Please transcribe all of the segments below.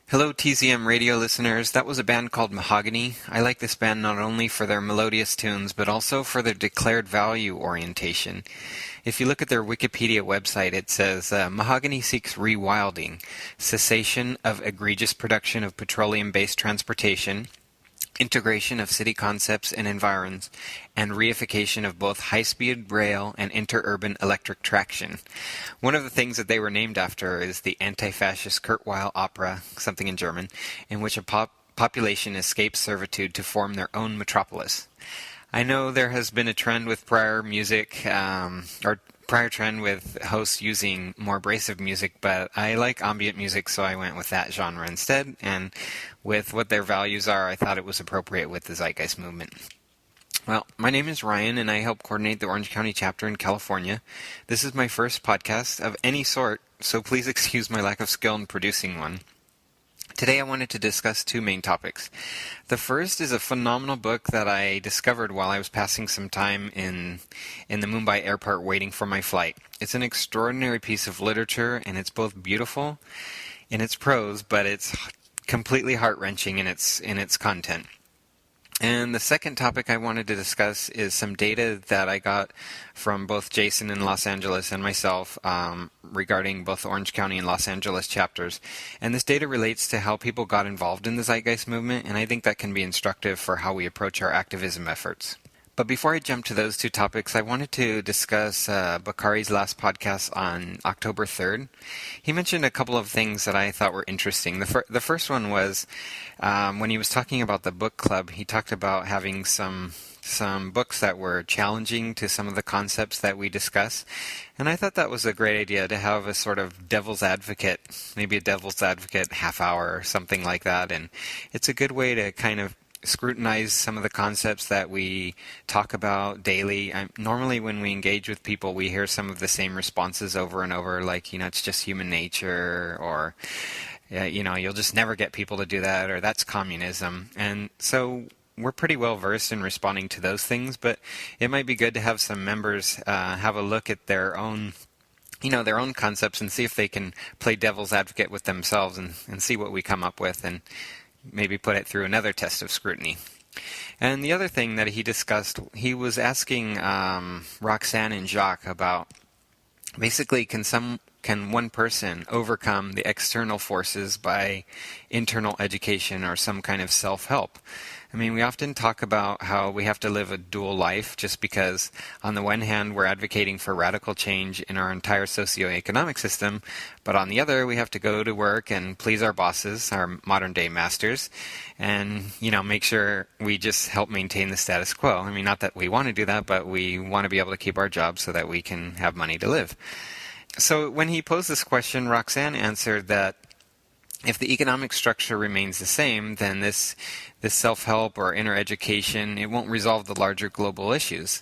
Hello, TZM radio listeners. That was a band called Mahogany. I like this band not only for their melodious tunes, but also for their declared value orientation. If you look at their Wikipedia website, it says, Mahogany seeks rewilding, cessation of egregious production of petroleum-based transportation, integration of city concepts and environs, and reification of both high-speed rail and interurban electric traction. One of the things that they were named after is the anti-fascist Kurt Weill opera, something in German, in which a population escapes servitude to form their own metropolis. I know there has been a trend with prior music, or prior trend with hosts using more abrasive music, but I like ambient music, so I went with that genre instead, and with what their values are, I thought it was appropriate with the Zeitgeist Movement. Well, my name is Ryan, and I help coordinate the Orange County chapter in California. This is my first podcast of any sort, so please excuse my lack of skill in producing one. Today I wanted to discuss two main topics. The first is a phenomenal book that I discovered while I was passing some time in the Mumbai airport waiting for my flight. It's an extraordinary piece of literature, and it's both beautiful in its prose, but it's completely heart-wrenching in its content. And the second topic I wanted to discuss is some data that I got from both Jason in Los Angeles and myself regarding both the Orange County and Los Angeles chapters. And this data relates to how people got involved in the Zeitgeist Movement, and I think that can be instructive for how we approach our activism efforts. But before I jump to those two topics, I wanted to discuss Bakari's last podcast on October 3rd. He mentioned a couple of things that I thought were interesting. The first one was when he was talking about the book club, he talked about having some books that were challenging to some of the concepts that we discuss. And I thought that was a great idea to have a sort of devil's advocate, maybe a devil's advocate half hour or something like that. And it's a good way to kind of scrutinize some of the concepts that we talk about daily. Normally when we engage with people, we hear some of the same responses over and over, like, it's just human nature, or, you'll just never get people to do that, or that's communism. And so we're pretty well versed in responding to those things, but it might be good to have some members have a look at their own concepts and see if they can play devil's advocate with themselves and see what we come up with, and maybe put it through another test of scrutiny. And the other thing that he discussed, he was asking Roxanne and Jacques about, basically, can one person overcome the external forces by internal education or some kind of self-help? I mean, we often talk about how we have to live a dual life just because, on the one hand, we're advocating for radical change in our entire socioeconomic system, but on the other, we have to go to work and please our bosses, our modern-day masters, and, make sure we just help maintain the status quo. I mean, not that we want to do that, but we want to be able to keep our jobs so that we can have money to live. So when he posed this question, Roxanne answered that if the economic structure remains the same, then this self-help or inner education, it won't resolve the larger global issues.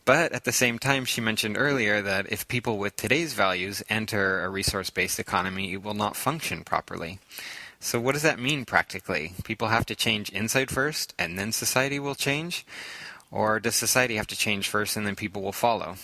But at the same time, she mentioned earlier that if people with today's values enter a resource-based economy, it will not function properly. So what does that mean practically? People have to change inside first, and then society will change? Or does society have to change first, and then people will follow?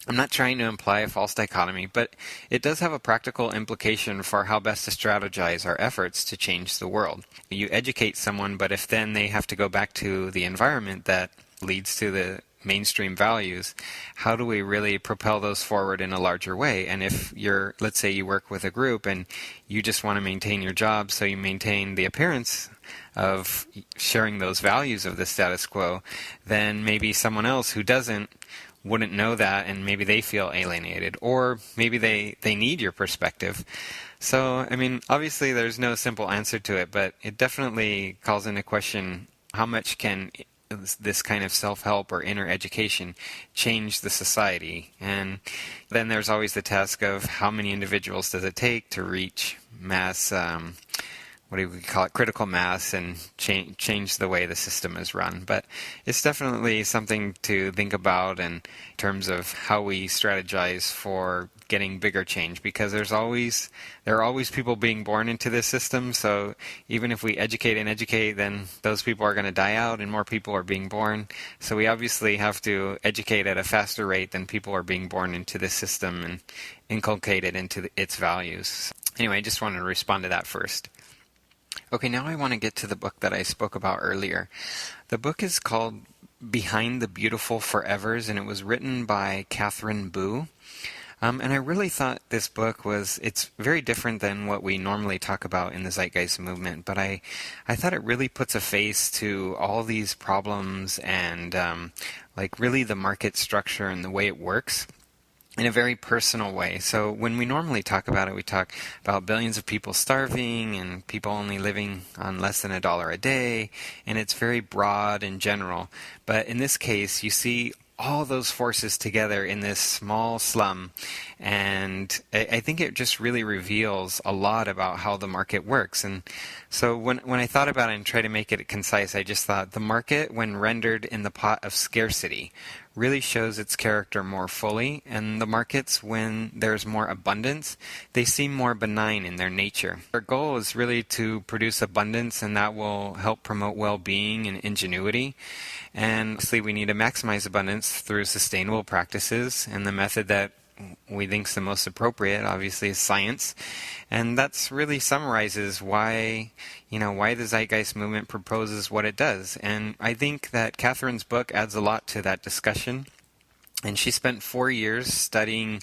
I'm not trying to imply a false dichotomy, but it does have a practical implication for how best to strategize our efforts to change the world. You educate someone, but if then they have to go back to the environment that leads to the mainstream values, how do we really propel those forward in a larger way? And if let's say you work with a group and you just want to maintain your job, so you maintain the appearance of sharing those values of the status quo, then maybe someone else who wouldn't know that, and maybe they feel alienated, or maybe they need your perspective. So, I mean, obviously there's no simple answer to it, but it definitely calls into question how much can this kind of self-help or inner education change the society. And then there's always the task of how many individuals does it take to reach mass what do we call it, critical mass, and change the way the system is run. But it's definitely something to think about in terms of how we strategize for getting bigger change, because there are always people being born into this system. So even if we educate, then those people are going to die out and more people are being born. So we obviously have to educate at a faster rate than people are being born into this system and inculcate it into its values. Anyway, I just wanted to respond to that first. Okay, now I want to get to the book that I spoke about earlier. The book is called Behind the Beautiful Forevers, and it was written by Catherine Boo. And I really thought this book it's very different than what we normally talk about in the Zeitgeist Movement, but I thought it really puts a face to all these problems and like really the market structure and the way it works in a very personal way. So when we normally talk about it, we talk about billions of people starving and people only living on less than $1 a day, and it's very broad and general. But in this case, you see all those forces together in this small slum, and I think it just really reveals a lot about how the market works. And so when I thought about it and tried to make it concise, I just thought the market, when rendered in the pot of scarcity, really shows its character more fully, and the markets, when there's more abundance, they seem more benign in their nature. Our goal is really to produce abundance, and that will help promote well-being and ingenuity. And obviously we need to maximize abundance through sustainable practices, and the method that we think is the most appropriate, obviously, is science. And that's really summarizes why the Zeitgeist Movement proposes what it does. And I think that Catherine's book adds a lot to that discussion. And she spent 4 years studying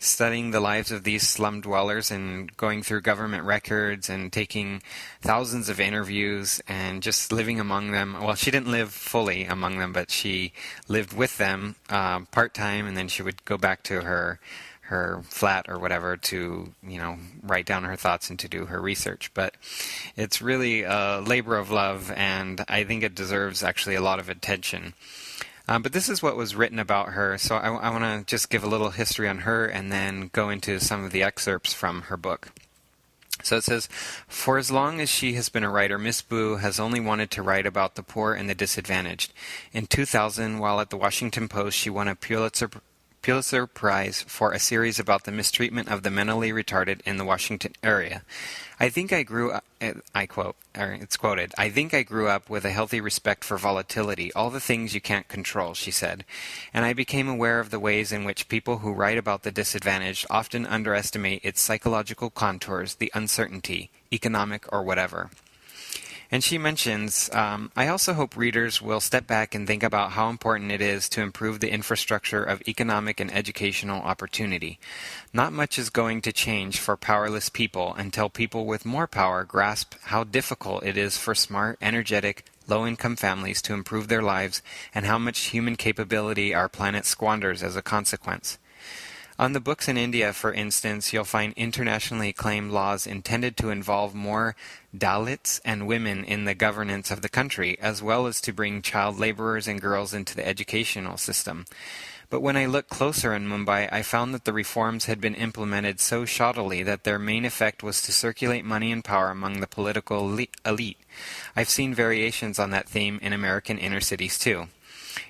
the lives of these slum dwellers and going through government records and taking thousands of interviews and just living among them. Well, she didn't live fully among them, but she lived with them part-time, and then she would go back to her flat or whatever to, write down her thoughts and to do her research. But it's really a labor of love, and I think it deserves actually a lot of attention. But this is what was written about her, so I want to just give a little history on her and then go into some of the excerpts from her book. So it says, for as long as she has been a writer, Miss Boo has only wanted to write about the poor and the disadvantaged. In 2000, while at the Washington Post, she won a Pulitzer Prize for a series about the mistreatment of the mentally retarded in the Washington area. I think I grew up, it's quoted, I think I grew up with a healthy respect for volatility, all the things you can't control, she said, and I became aware of the ways in which people who write about the disadvantaged often underestimate its psychological contours, the uncertainty, economic or whatever. And she mentions, I also hope readers will step back and think about how important it is to improve the infrastructure of economic and educational opportunity. Not much is going to change for powerless people until people with more power grasp how difficult it is for smart, energetic, low-income families to improve their lives and how much human capability our planet squanders as a consequence. On the books in India, for instance, you'll find internationally acclaimed laws intended to involve more Dalits and women in the governance of the country, as well as to bring child laborers and girls into the educational system. But when I looked closer in Mumbai, I found that the reforms had been implemented so shoddily that their main effect was to circulate money and power among the political elite. I've seen variations on that theme in American inner cities too.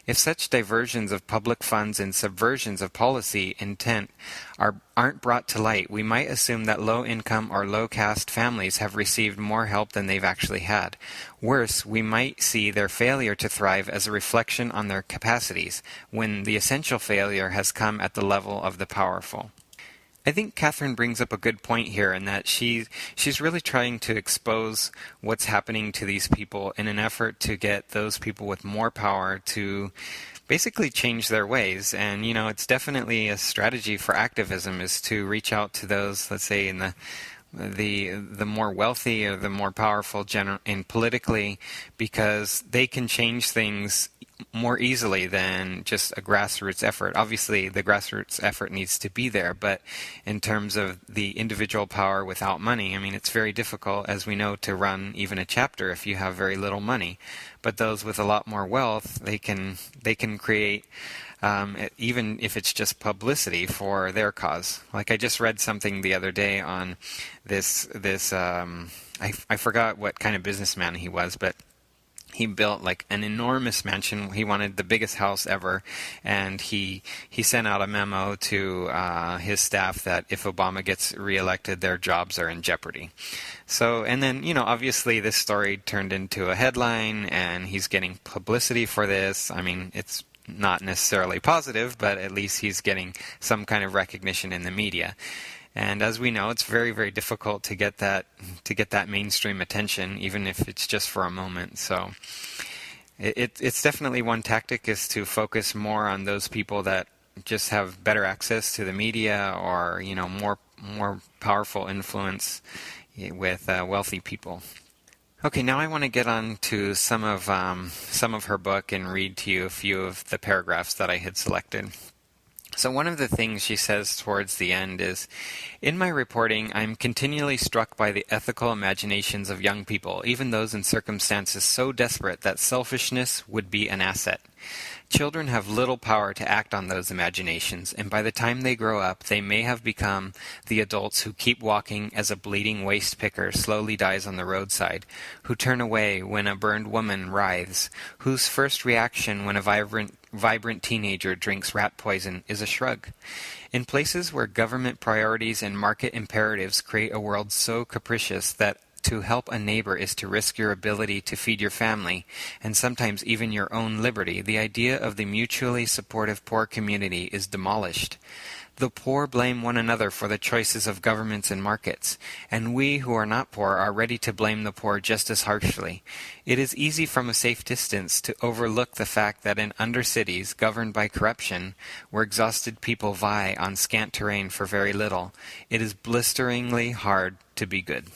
If such diversions of public funds and subversions of policy intent aren't brought to light, we might assume that low-income or low-caste families have received more help than they've actually had. Worse, we might see their failure to thrive as a reflection on their capacities, when the essential failure has come at the level of the powerful. I think Catherine brings up a good point here in that she's really trying to expose what's happening to these people in an effort to get those people with more power to basically change their ways. And, it's definitely a strategy for activism is to reach out to those, let's say, in the more wealthy or the more powerful and politically, because they can change things more easily than just a grassroots effort. Obviously, the grassroots effort needs to be there, but in terms of the individual power without money, it's very difficult, as we know, to run even a chapter if you have very little money. But those with a lot more wealth, they can create, even if it's just publicity for their cause. Like I just read something the other day on this I forgot what kind of businessman he was, but he built like an enormous mansion. He wanted the biggest house ever, and he sent out a memo to his staff that if Obama gets reelected, their jobs are in jeopardy. So, and then, obviously this story turned into a headline, and he's getting publicity for this. It's not necessarily positive, but at least he's getting some kind of recognition in the media. And as we know, it's very, very difficult to get that mainstream attention, even if it's just for a moment. So it's definitely one tactic is to focus more on those people that just have better access to the media, or more powerful influence with wealthy people. Okay, now I want to get on to some of her book and read to you a few of the paragraphs that I had selected. So one of the things she says towards the end is, "In my reporting, I am continually struck by the ethical imaginations of young people, even those in circumstances so desperate that selfishness would be an asset. Children have little power to act on those imaginations, and by the time they grow up, they may have become the adults who keep walking as a bleeding waste picker slowly dies on the roadside, who turn away when a burned woman writhes, whose first reaction when a vibrant teenager drinks rat poison is a shrug. In places where government priorities and market imperatives create a world so capricious that to help a neighbor is to risk your ability to feed your family, and sometimes even your own liberty, the idea of the mutually supportive poor community is demolished. The poor blame one another for the choices of governments and markets, and we who are not poor are ready to blame the poor just as harshly. It is easy from a safe distance to overlook the fact that in undercities governed by corruption, where exhausted people vie on scant terrain for very little, it is blisteringly hard to be good."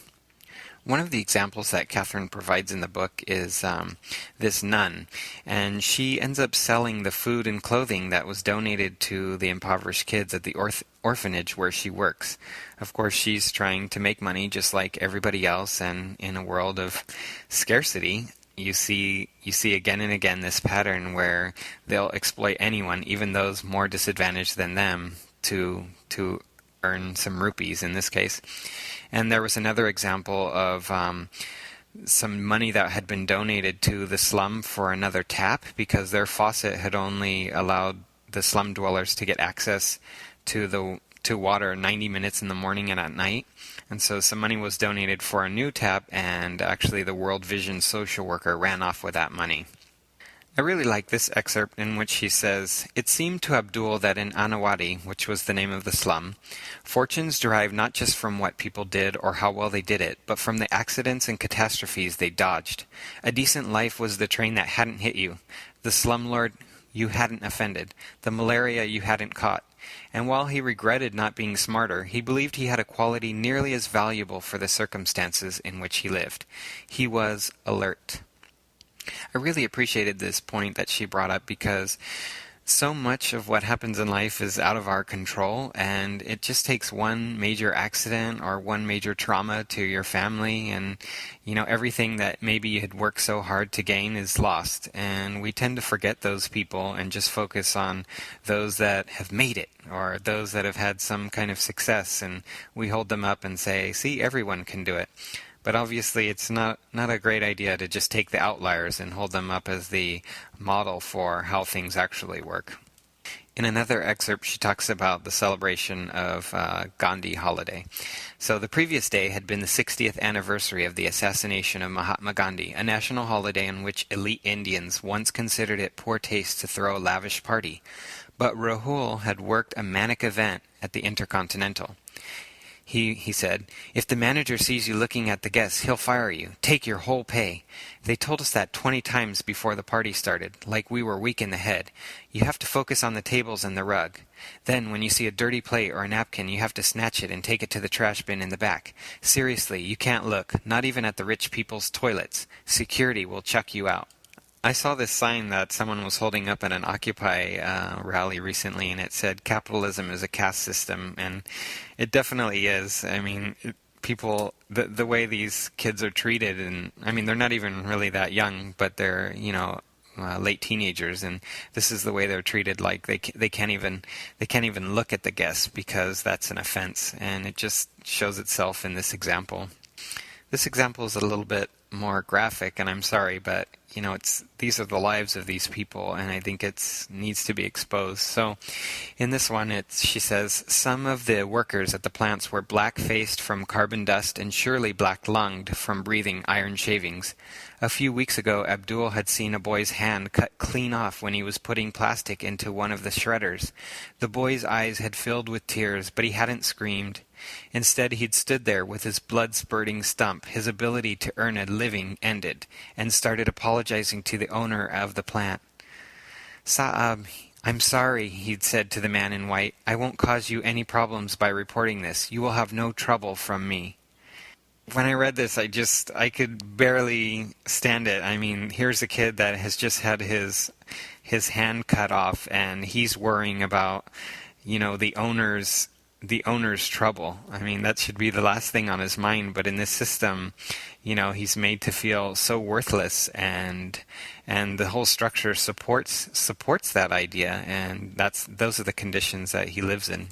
One of the examples that Catherine provides in the book is this nun, and she ends up selling the food and clothing that was donated to the impoverished kids at the orphanage where she works. Of course, she's trying to make money just like everybody else, and in a world of scarcity, you see again and again this pattern where they'll exploit anyone, even those more disadvantaged than them, to earn some rupees in this case. And there was another example of some money that had been donated to the slum for another tap, because their faucet had only allowed the slum dwellers to get access to water 90 minutes in the morning and at night. And so some money was donated for a new tap, and actually the World Vision social worker ran off with that money. I really like this excerpt in which he says, "It seemed to Abdul that in Anawadi, which was the name of the slum, fortunes derived not just from what people did or how well they did it, but from the accidents and catastrophes they dodged. A decent life was the train that hadn't hit you, the slumlord you hadn't offended, the malaria you hadn't caught. And while he regretted not being smarter, he believed he had a quality nearly as valuable for the circumstances in which he lived. He was alert." I really appreciated this point that she brought up, because so much of what happens in life is out of our control, and it just takes one major accident or one major trauma to your family, and everything that maybe you had worked so hard to gain is lost. And we tend to forget those people and just focus on those that have made it, or those that have had some kind of success, and we hold them up and say, "See, everyone can do it." But obviously it's not a great idea to just take the outliers and hold them up as the model for how things actually work. In another excerpt, she talks about the celebration of Gandhi holiday. So the previous day had been the 60th anniversary of the assassination of Mahatma Gandhi, a national holiday on which elite Indians once considered it poor taste to throw a lavish party. But Rahul had worked a manic event at the Intercontinental. He said, "If the manager sees you looking at the guests, he'll fire you. Take your whole pay. They told us that 20 times before the party started, like we were weak in the head. You have to focus on the tables and the rug. Then, when you see a dirty plate or a napkin, you have to snatch it and take it to the trash bin in the back. Seriously, you can't look, not even at the rich people's toilets. Security will chuck you out." I saw this sign that someone was holding up at an Occupy rally recently, and it said, "Capitalism is a caste system," and it definitely is. I mean, people, the way these kids are treated, and I mean, they're not even really that young, but they're, late teenagers, and this is the way they're treated. Like they can't even look at the guests because that's an offense, and it just shows itself in this example. This example is a little bit more graphic, and I'm sorry, but these are the lives of these people, and I think it needs to be exposed. So in this one, she says, "Some of the workers at the plants were black-faced from carbon dust and surely black-lunged from breathing iron shavings. A few weeks ago, Abdul had seen a boy's hand cut clean off when he was putting plastic into one of the shredders. The boy's eyes had filled with tears, but he hadn't screamed. Instead, he'd stood there with his blood-spurting stump, his ability to earn a living ended, and started apologizing to the owner of the plant. "Sa'ab, I'm sorry," he'd said to the man in white. "I won't cause you any problems by reporting this. You will have no trouble from me." When I read this, I could barely stand it. I mean, here's a kid that has just had his hand cut off, and he's worrying about, the owner's trouble. I mean, that should be the last thing on his mind. But in this system, he's made to feel so worthless, and the whole structure supports that idea, and those are the conditions that he lives in.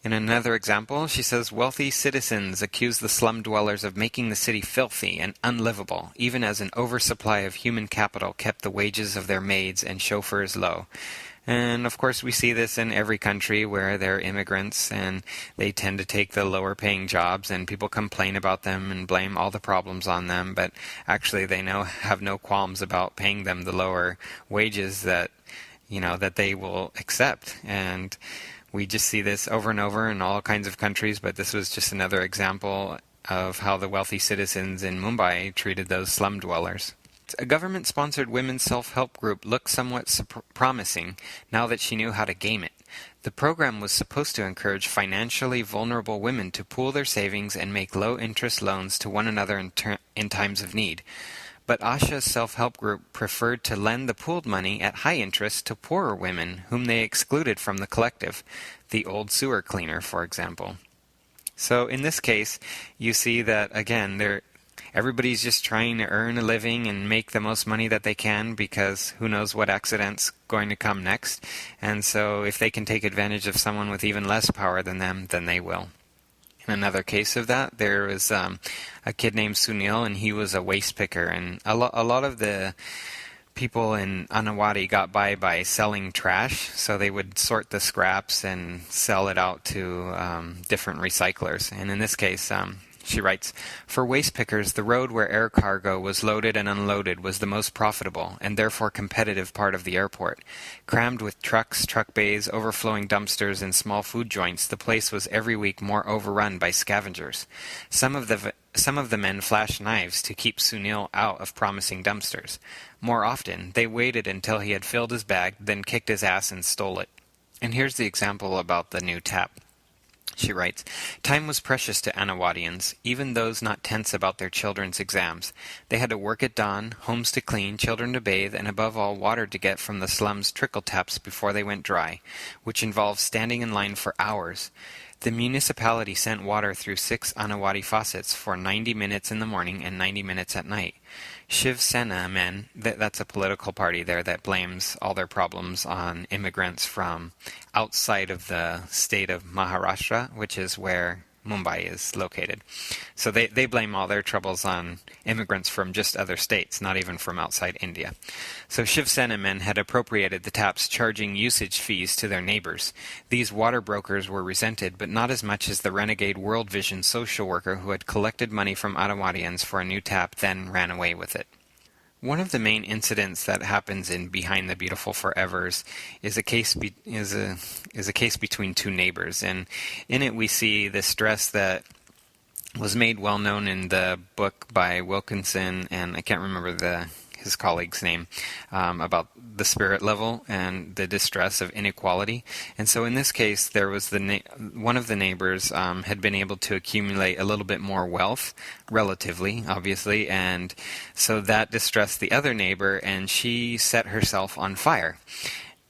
In another example, she says, "Wealthy citizens accuse the slum dwellers of making the city filthy and unlivable, even as an oversupply of human capital kept the wages of their maids and chauffeurs low." And of course we see this in every country where there are immigrants, and they tend to take the lower paying jobs, and people complain about them and blame all the problems on them, but actually they have no qualms about paying them the lower wages that they will accept. And we just see this over and over in all kinds of countries, but this was just another example of how the wealthy citizens in Mumbai treated those slum dwellers. A government-sponsored women's self-help group looked somewhat promising now that she knew how to game it. The program was supposed to encourage financially vulnerable women to pool their savings and make low-interest loans to one another in times of need. But Asha's self-help group preferred to lend the pooled money at high interest to poorer women whom they excluded from the collective, the old sewer cleaner, for example. So in this case, you see that, again, everybody's just trying to earn a living and make the most money that they can, because who knows what accident's going to come next. And so if they can take advantage of someone with even less power than them, then they will. In another case of that, there was a kid named Sunil, and he was a waste picker. And a lot of the people in Anawadi got by selling trash, so they would sort the scraps and sell it out to different recyclers. And in this case, she writes, "For waste pickers, the road where air cargo was loaded and unloaded was the most profitable and therefore competitive part of the airport. Crammed with trucks, truck bays, overflowing dumpsters, and small food joints, the place was every week more overrun by scavengers. Some of the men flashed knives to keep Sunil out of promising dumpsters. More often, they waited until he had filled his bag, then kicked his ass and stole it." And here's the example about the new tap. She writes, "Time was precious to Anawadians, even those not tense about their children's exams. They had to work at dawn, homes to clean, children to bathe, and above all water to get from the slum's trickle taps before they went dry, which involved standing in line for hours. The municipality sent water through 6 Anawadi faucets for 90 minutes in the morning and 90 minutes at night. Shiv Sena men," that's a political party there that blames all their problems on immigrants from outside of the state of Maharashtra, which is where Mumbai is located. So they blame all their troubles on immigrants from just other states, not even from outside India. So Shiv Sena men had appropriated the taps, charging usage fees to their neighbors. These water brokers were resented, but not as much as the renegade World Vision social worker who had collected money from Anawadians for a new tap, then ran away with it. One of the main incidents that happens in Behind the Beautiful Forevers is a case between two neighbors, and in it we see the stress that was made well known in the book by Wilkinson, and I can't remember his colleague's name, about the spirit level and the distress of inequality. And so in this case, there was one of the neighbors had been able to accumulate a little bit more wealth, relatively, obviously, and so that distressed the other neighbor, and she set herself on fire.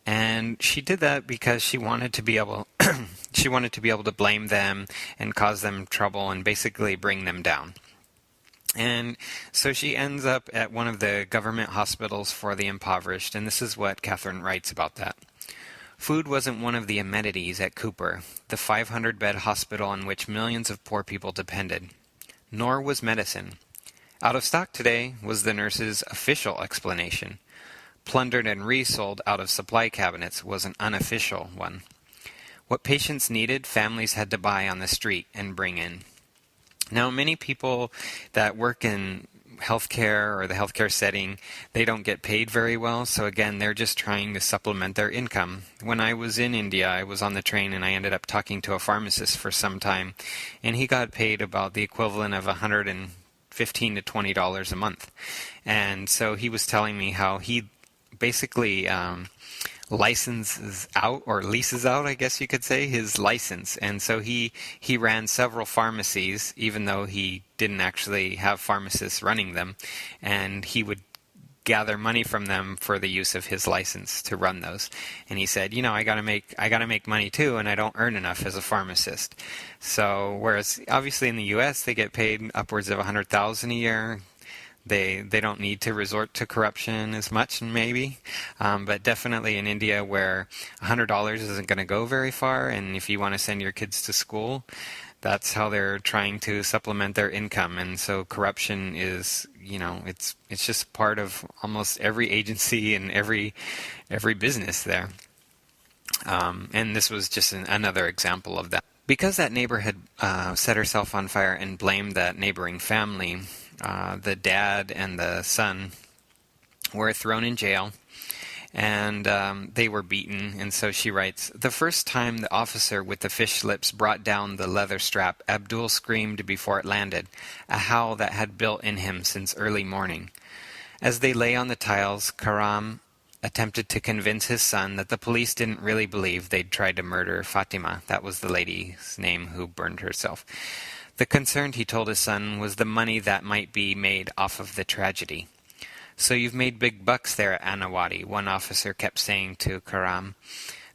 And she did that because she wanted to be able to blame them and cause them trouble and basically bring them down. And so she ends up at one of the government hospitals for the impoverished, and this is what Catherine writes about that. "Food wasn't one of the amenities at Cooper, the 500-bed hospital on which millions of poor people depended. Nor was medicine. Out of stock today was the nurse's official explanation. Plundered and resold out of supply cabinets was an unofficial one. What patients needed, families had to buy on the street and bring in. Now, many people that work in healthcare or the healthcare setting, they don't get paid very well. So again, they're just trying to supplement their income. When I was in India, I was on the train and I ended up talking to a pharmacist for some time, and he got paid about the equivalent of $115 to $20 a month. And so he was telling me how he basically licenses out, or leases out, I guess you could say, his license. And so he ran several pharmacies, even though he didn't actually have pharmacists running them, and he would gather money from them for the use of his license to run those. And he said, I gotta make money too, and I don't earn enough as a pharmacist. So whereas obviously in the US they get paid upwards of $100,000 a year, they don't need to resort to corruption as much, maybe, but definitely in India, where $100 isn't going to go very far, and if you want to send your kids to school, that's how they're trying to supplement their income. And so corruption is, it's just part of almost every agency and every business there. And this was just another example of that. Because that neighbor had set herself on fire and blamed that neighboring family, the dad and the son were thrown in jail, and they were beaten. And so she writes, "The first time the officer with the fish lips brought down the leather strap, Abdul screamed before it landed, a howl that had built in him since early morning. As they lay on the tiles, Karam attempted to convince his son that the police didn't really believe they'd tried to murder Fatima." That was the lady's name who burned herself. The concern, he told his son, was the money that might be made off of the tragedy. "So you've made big bucks there at Anawadi," one officer kept saying to Karam.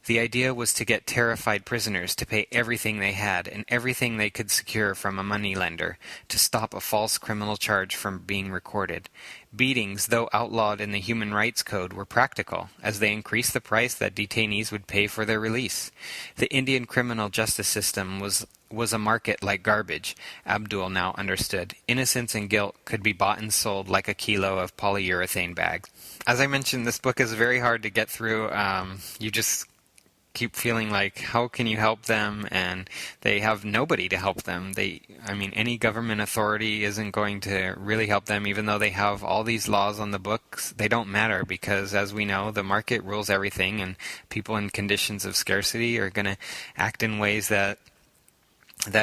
The idea was to get terrified prisoners to pay everything they had and everything they could secure from a moneylender to stop a false criminal charge from being recorded. Beatings, though outlawed in the Human Rights Code, were practical, as they increased the price that detainees would pay for their release. The Indian criminal justice system was a market like garbage, Abdul now understood. Innocence and guilt could be bought and sold like a kilo of polyurethane bags. As I mentioned, this book is very hard to get through. You just keep feeling like, how can you help them? And they have nobody to help them. Any government authority isn't going to really help them, even though they have all these laws on the books. They don't matter, because as we know, the market rules everything, and people in conditions of scarcity are going to act in ways that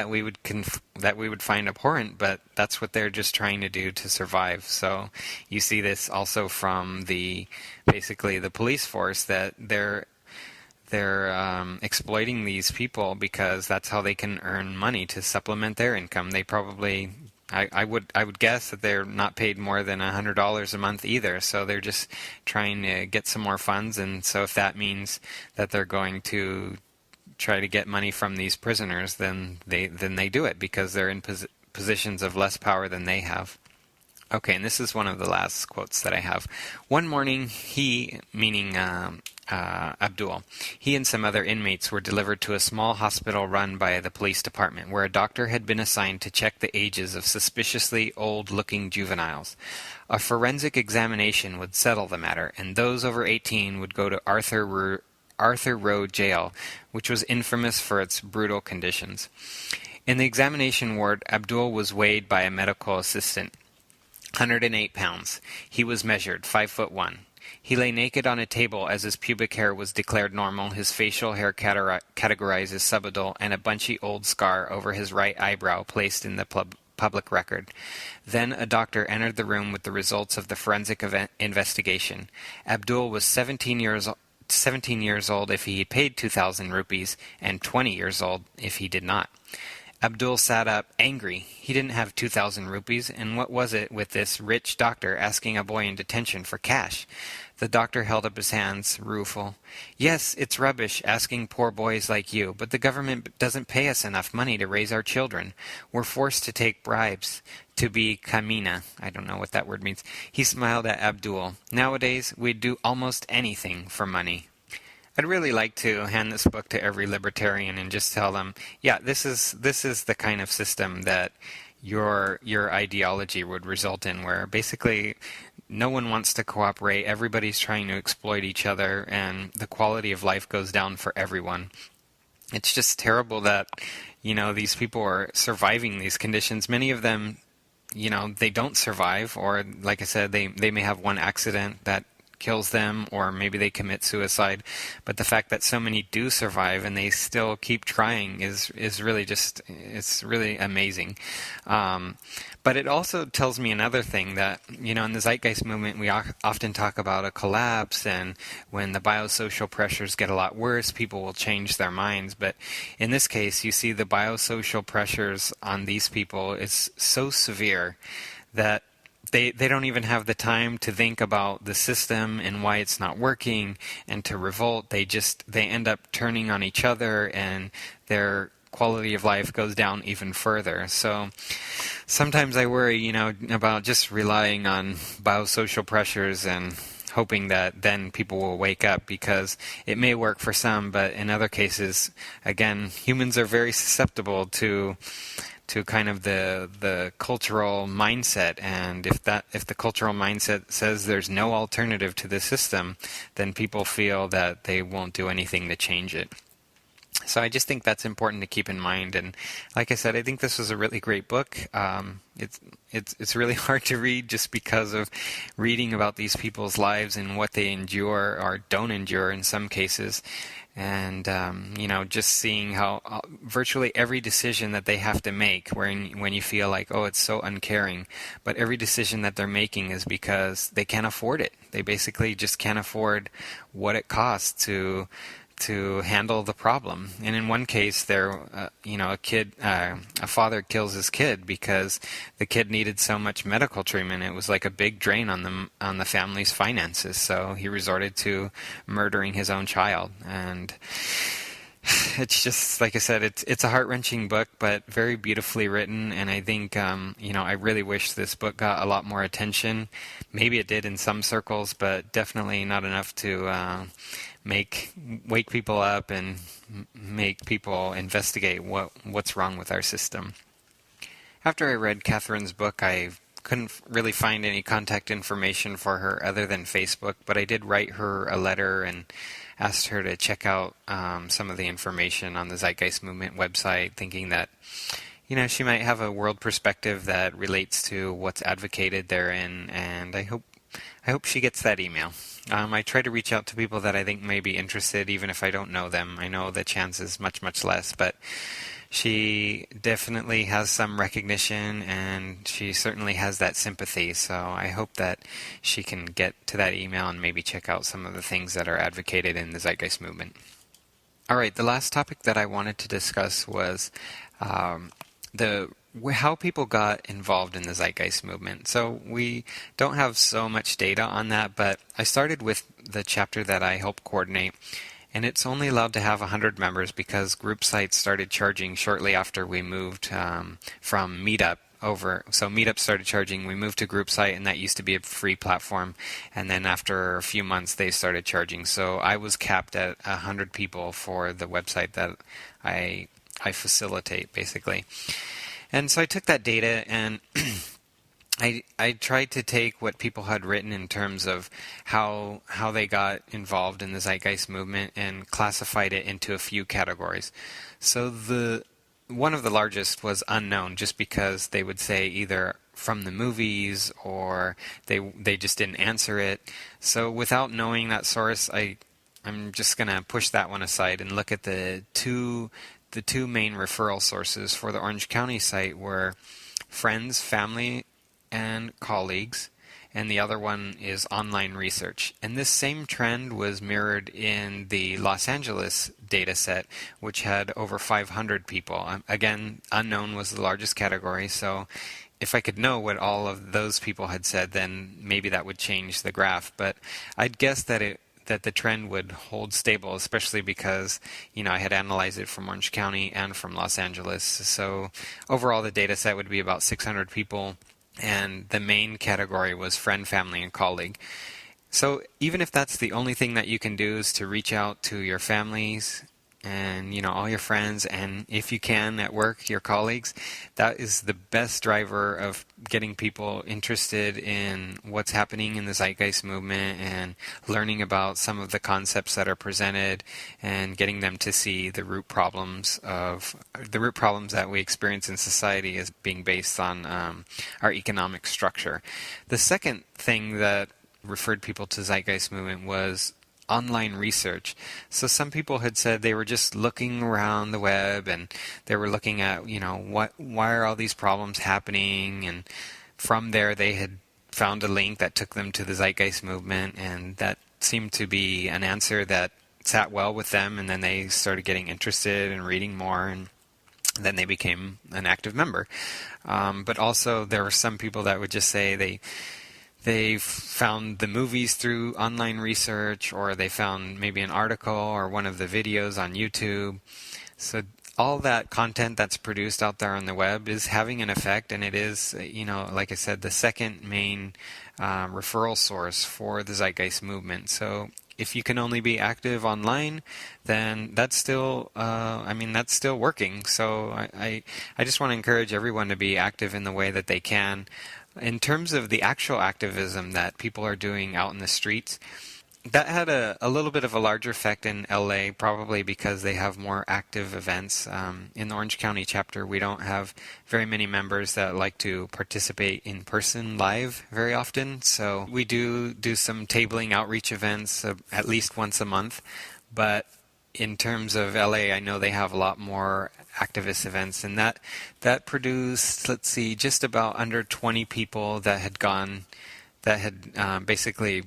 we would find abhorrent, but that's what they're just trying to do to survive. So you see this also from basically the police force, that they're exploiting these people because that's how they can earn money to supplement their income. They probably, I would guess that they're not paid more than $100 a month either. So they're just trying to get some more funds, and so if that means that they're going to try to get money from these prisoners, then they do it because they're in positions of less power than they have. Okay, and this is one of the last quotes that I have. One morning, he, meaning Abdul, he and some other inmates were delivered to a small hospital run by the police department, where a doctor had been assigned to check the ages of suspiciously old-looking juveniles. A forensic examination would settle the matter, and those over 18 would go to Arthur Road Jail, which was infamous for its brutal conditions. In the examination ward, Abdul was weighed by a medical assistant. 108 pounds. He was measured, 5'1". He lay naked on a table as his pubic hair was declared normal, his facial hair categorized as subadult, and a bunchy old scar over his right eyebrow placed in the public record. Then a doctor entered the room with the results of the forensic investigation. Abdul was 17 years old if he paid 2,000 rupees, and 20 years old if he did not. Abdul sat up, angry. He didn't have 2,000 rupees, and what was it with this rich doctor asking a boy in detention for cash? The doctor held up his hands, rueful. "Yes, it's rubbish asking poor boys like you, but the government doesn't pay us enough money to raise our children. We're forced to take bribes, to be kamina." I don't know what that word means. He smiled at Abdul. "Nowadays, we'd do almost anything for money." I'd really like to hand this book to every libertarian and just tell them, yeah, this is the kind of system that your ideology would result in, where basically no one wants to cooperate, everybody's trying to exploit each other, and the quality of life goes down for everyone. It's just terrible that, these people are surviving these conditions. Many of them, they don't survive, or like I said, they may have one accident that kills them, or maybe they commit suicide. But the fact that so many do survive and they still keep trying is really it's really amazing. But it also tells me another thing, that in the Zeitgeist Movement we often talk about a collapse, and when the biosocial pressures get a lot worse, people will change their minds. But in this case, you see the biosocial pressures on these people is so severe that they don't even have the time to think about the system and why it's not working and to revolt. They end up turning on each other, and their quality of life goes down even further. So sometimes I worry, about just relying on biosocial pressures and hoping that then people will wake up, because it may work for some, but in other cases, again, humans are very susceptible to kind of the cultural mindset, and if the cultural mindset says there's no alternative to the system, then people feel that they won't do anything to change it. So I just think that's important to keep in mind. And like I said, I think this was a really great book. It's really hard to read just because of reading about these people's lives and what they endure or don't endure in some cases. And just seeing how virtually every decision that they have to make, when you feel like, oh, it's so uncaring, but every decision that they're making is because they can't afford it. They basically just can't afford what it costs to handle the problem. And in one case, a father kills his kid because the kid needed so much medical treatment. It was like a big drain on the family's finances. So he resorted to murdering his own child. And it's just, like I said, it's a heart-wrenching book, but very beautifully written. And I think, I really wish this book got a lot more attention. Maybe it did in some circles, but definitely not enough to wake people up and make people investigate what's wrong with our system. After I read Catherine's book, I couldn't really find any contact information for her other than Facebook, but I did write her a letter and asked her to check out some of the information on the Zeitgeist Movement website, thinking that she might have a world perspective that relates to what's advocated therein, and I hope she gets that email. I try to reach out to people that I think may be interested, even if I don't know them. I know the chance is much, much less, but she definitely has some recognition, and she certainly has that sympathy. So I hope that she can get to that email and maybe check out some of the things that are advocated in the Zeitgeist Movement. All right, the last topic that I wanted to discuss was how people got involved in the Zeitgeist Movement. So we don't have so much data on that, but I started with the chapter that I help coordinate, and it's only allowed to have 100 members because group sites started charging shortly after we moved from Meetup over. So Meetup started charging, we moved to group site, and that used to be a free platform, and then after a few months they started charging. So I was capped at 100 people for the website that I facilitate, basically. And so I took that data and I tried to take what people had written in terms of how they got involved in the Zeitgeist Movement and classified it into a few categories. So one of the largest was unknown, just because they would say either from the movies or they just didn't answer it. So without knowing that source, I'm just going to push that one aside and look at the two main referral sources for the Orange County site were friends, family, and colleagues, and the other one is online research. And this same trend was mirrored in the Los Angeles data set, which had over 500 people. Again, unknown was the largest category, so if I could know what all of those people had said, then maybe that would change the graph. But I'd guess that the trend would hold stable, especially because, I had analyzed it from Orange County and from Los Angeles. So overall, the data set would be about 600 people, and the main category was friend, family, and colleague. So even if that's the only thing that you can do is to reach out to your families and all your friends, and if you can at work, your colleagues. That is the best driver of getting people interested in what's happening in the Zeitgeist movement and learning about some of the concepts that are presented and getting them to see the root problems that we experience in society as being based on our economic structure. The second thing that referred people to Zeitgeist movement was online research. So some people had said they were just looking around the web and they were looking at, why are all these problems happening? And from there they had found a link that took them to the Zeitgeist movement, and that seemed to be an answer that sat well with them, and then they started getting interested and reading more, and then they became an active member. But also there were some people that would just say they found the movies through online research, or they found maybe an article or one of the videos on YouTube. So all that content that's produced out there on the web is having an effect, and it is, like I said, the second main referral source for the Zeitgeist movement. So if you can only be active online, then that's still, that's still working. So I just want to encourage everyone to be active in the way that they can. In terms of the actual activism that people are doing out in the streets, that had a little bit of a larger effect in LA, probably because they have more active events. In the Orange County chapter, we don't have very many members that like to participate in person live very often. So we do some tabling outreach events at least once a month. But in terms of LA, I know they have a lot more activist events, and that produced, just about under 20 people that had basically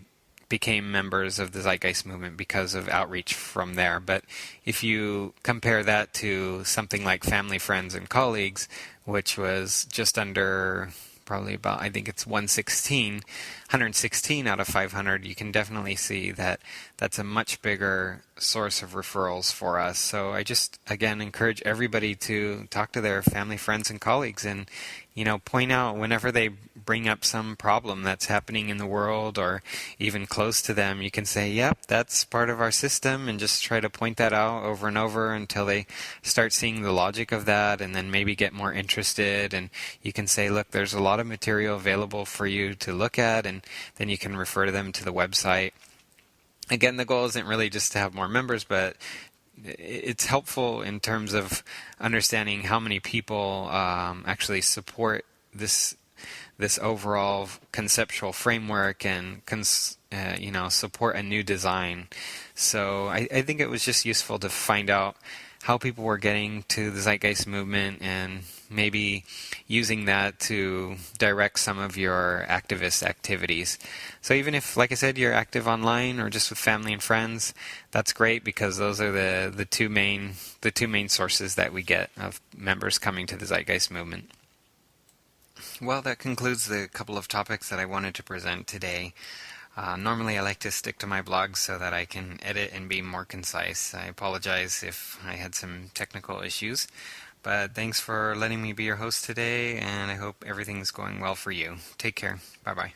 became members of the Zeitgeist movement because of outreach from there. But if you compare that to something like Family, Friends, and Colleagues, which was just under probably about, I think it's 116 out of 500, you can definitely see that that's a much bigger source of referrals for us. So I just, again, encourage everybody to talk to their family, friends, and colleagues, and point out whenever they bring up some problem that's happening in the world or even close to them, you can say, yep, that's part of our system, and just try to point that out over and over until they start seeing the logic of that, and then maybe get more interested. And you can say, look, there's a lot of material available for you to look at, and then you can refer them to the website. Again, the goal isn't really just to have more members, but it's helpful in terms of understanding how many people actually support this overall conceptual framework and support a new design. So I think it was just useful to find out how people were getting to the Zeitgeist movement, and maybe using that to direct some of your activist activities. So even if, like I said, you're active online or just with family and friends, that's great, because those are the two main sources that we get of members coming to the Zeitgeist movement. Well, that concludes the couple of topics that I wanted to present today. Normally I like to stick to my blog so that I can edit and be more concise. I apologize if I had some technical issues, but thanks for letting me be your host today, and I hope everything's going well for you. Take care. Bye-bye.